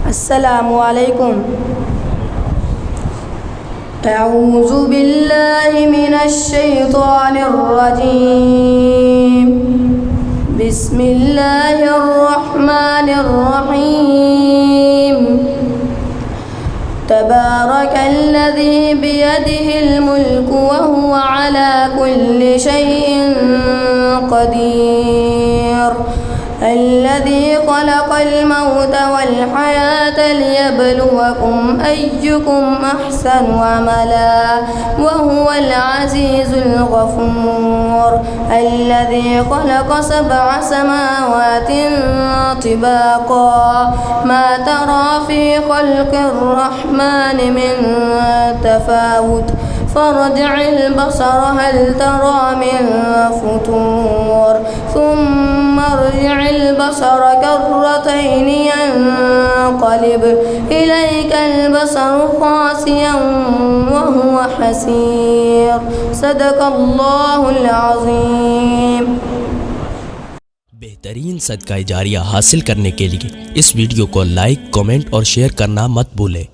अस्सलामु अलैकुम। अऊज़ु बिल्लाहि मिनश शैतानिर रजीम। बिस्मिल्लाहिर रहमानिर रहीम। तबारकल्लज़ी बियदिहिल मुल्कु व हुवा अला कुल्लि शैइन क़दीर। الذي خلق الموت والحياة ليبلوكم أيكم أحسن عملا وهو العزيز الغفور. الذي خلق 7 سماوات طباقا ما ترى في خلق الرحمن من تفاوت فارجع البصر هل ترى من فطور ثم ارجع البصر كرتين ينقلب إليك البصر خاسئا وهو حسير. صدق الله العظيم। बेहतरीन सदका जारिया हासिल करने के लिए इस वीडियो को लाइक, कमेंट और शेयर करना मत भूलें।